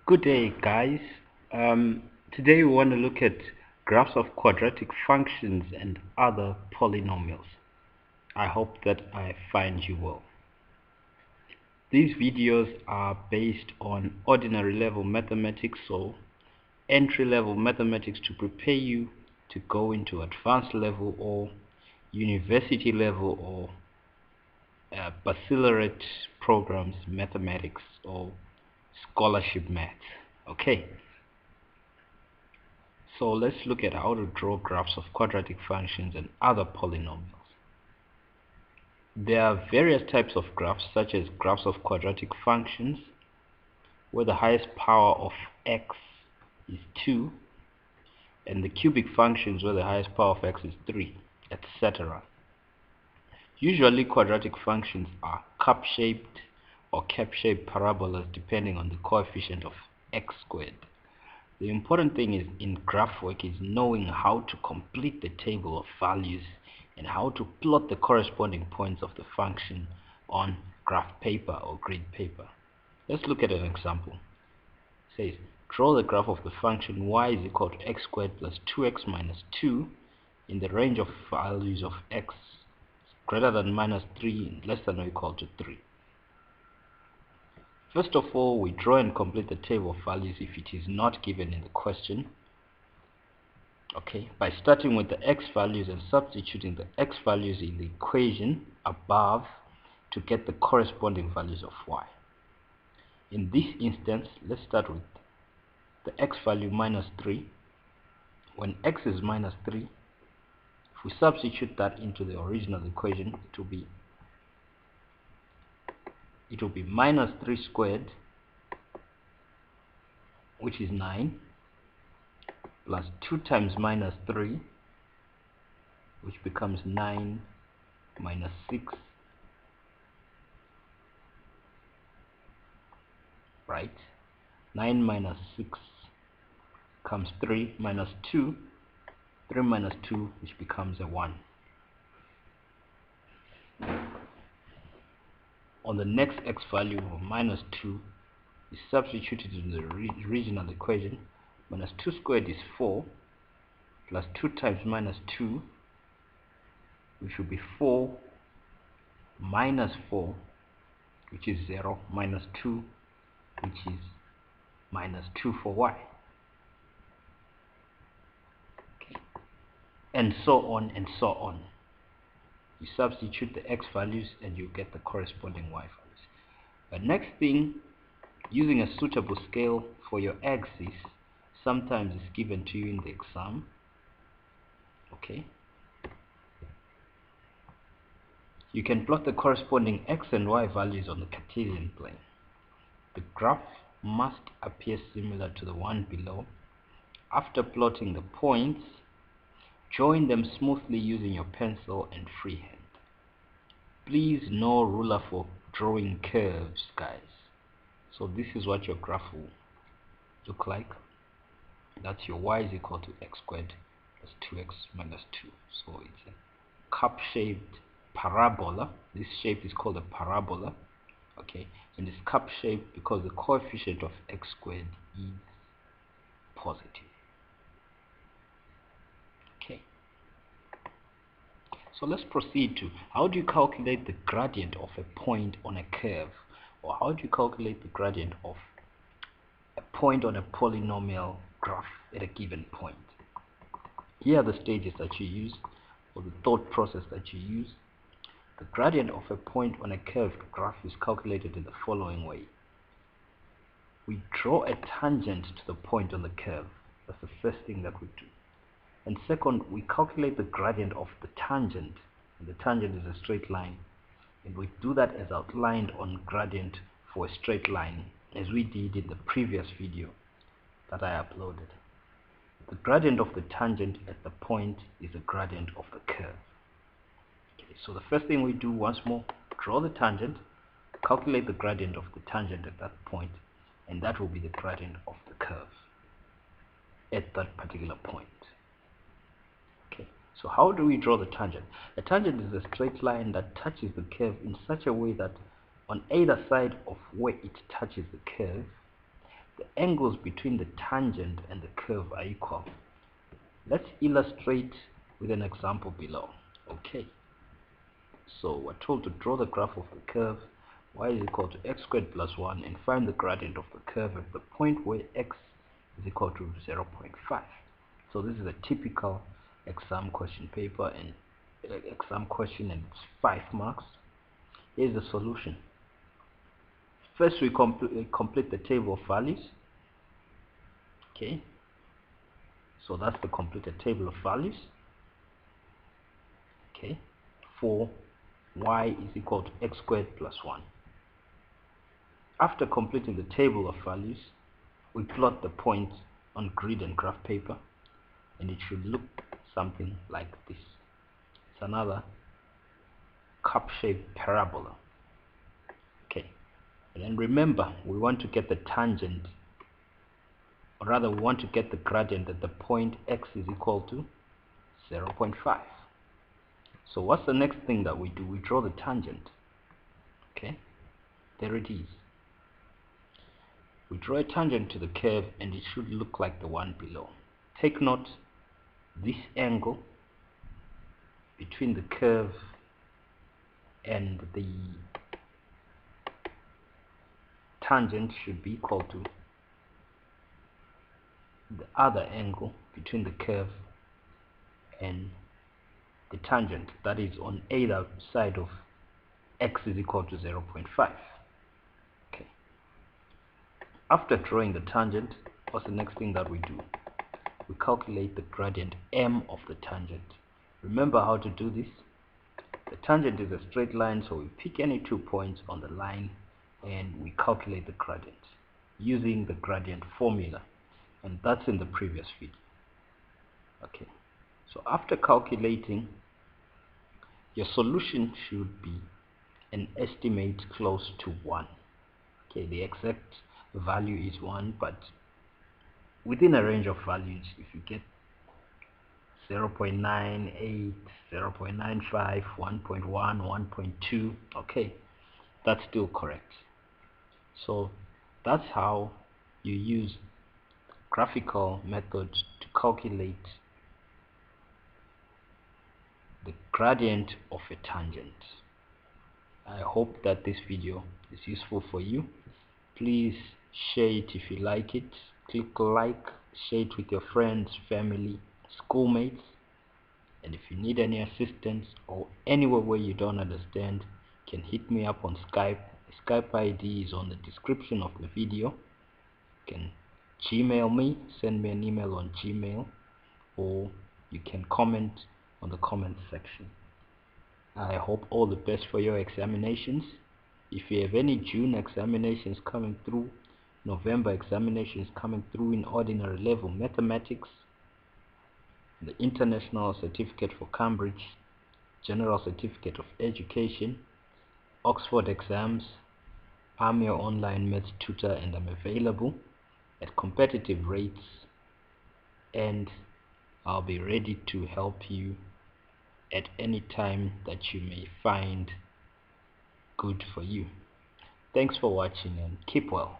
Good day, guys. Today we want to look at graphs of quadratic functions and other polynomials. I hope that I find you well. These videos are based on ordinary level mathematics, so entry level mathematics to prepare you to go into advanced level or university level or baccalaureate programs, mathematics or scholarship math. Okay, so let's look at how to draw graphs of quadratic functions and other polynomials. There are various types of graphs, such as graphs of quadratic functions where the highest power of x is 2, and the cubic functions where the highest power of x is 3, etc. Usually quadratic functions are cup-shaped or cap-shaped parabolas depending on the coefficient of x squared. The important thing is in graph work is knowing how to complete the table of values and how to plot the corresponding points of the function on graph paper or grid paper. Let's look at an example. It says, draw the graph of the function y is equal to x squared plus 2x minus 2 in the range of values of x greater than minus 3 and less than or equal to 3. First of all, we draw and complete the table of values if it is not given in the question. Okay, by starting with the x values and substituting the x values in the equation above to get the corresponding values of y. In this instance, let's start with the x value minus 3. When x is minus 3, if we substitute that into the original equation, it will be minus 3 squared, which is 9, plus 2 times minus 3, which becomes 9 minus 6, right? 9 minus 6 becomes 3 minus 2, 3 minus 2, which becomes a 1. On the next x value of minus 2 is substituted in the original equation. Minus 2 squared is 4, plus 2 times minus 2, which will be 4 minus 4, which is 0, minus 2, which is minus 2 for y. Okay. And so on and so on. You substitute the x values and you get the corresponding y values. The next thing, using a suitable scale for your axis, sometimes is given to you in the exam. Okay. You can plot the corresponding x and y values on the Cartesian plane. The graph must appear similar to the one below. After plotting the points, join them smoothly using your pencil and freehand. Please, no ruler for drawing curves, guys. So this is what your graph will look like. That's your y is equal to x squared plus 2x minus 2. So it's a cup-shaped parabola. This shape is called a parabola. Okay, and it's cup-shaped because the coefficient of x squared is positive. Okay. So let's proceed to how do you calculate the gradient of a point on a curve, or how do you calculate the gradient of a point on a polynomial graph at a given point. Here are the stages that you use, or the thought process that you use. The gradient of a point on a curved graph is calculated in the following way. We draw a tangent to the point on the curve. That's the first thing that we do. And second, we calculate the gradient of the tangent. And the tangent is a straight line. And we do that as outlined on gradient for a straight line, as we did in the previous video that I uploaded. The gradient of the tangent at the point is the gradient of the curve. Okay, so the first thing we do, once more, draw the tangent, calculate the gradient of the tangent at that point, and that will be the gradient of the curve at that particular point. So how do we draw the tangent? The tangent is a straight line that touches the curve in such a way that on either side of where it touches the curve, the angles between the tangent and the curve are equal. Let's illustrate with an example below. Okay, so we're told to draw the graph of the curve y is equal to x squared plus 1 and find the gradient of the curve at the point where x is equal to 0.5. So this is a typical exam question paper and exam question, and it's 5 marks. Here's the solution. First we complete the table of values. Okay, so that's the completed table of values. Okay, for y is equal to x squared plus 1. After completing the table of values, we plot the points on grid and graph paper, and it should look something like this. It's another cup-shaped parabola. Okay, and then remember, we want to get the tangent, or rather we want to get the gradient at the point x is equal to 0.5. So what's the next thing that we do? We draw the tangent. Okay, there it is. We draw a tangent to the curve, and it should look like the one below. Take note, this angle between the curve and the tangent should be equal to the other angle between the curve and the tangent, that is on either side of x is equal to 0.5. Okay. After drawing the tangent, what's the next thing that we do? We calculate the gradient m of the tangent. Remember how to do this? The tangent is a straight line, so we pick any 2 points on the line and we calculate the gradient using the gradient formula, and that's in the previous video. Okay, so after calculating, your solution should be an estimate close to 1. Okay, the exact value is 1, but within a range of values, if you get 0.98, 0.95, 1.1, 1.2, okay, that's still correct. So that's how you use graphical methods to calculate the gradient of a tangent. I hope that this video is useful for you. Please share it if you like it. Click like, share it with your friends, family, schoolmates, and if you need any assistance or anywhere where you don't understand, you can hit me up on Skype. The Skype ID is on the description of the video. You can Gmail me, send me an email on Gmail, or you can comment on the comment section. I hope all the best for your examinations. If you have any June examinations coming through, November examinations coming through in ordinary level mathematics, the International Certificate for Cambridge, General Certificate of Education, Oxford exams, I'm your online maths tutor, and I'm available at competitive rates, and I'll be ready to help you at any time that you may find good for you. Thanks for watching and keep well.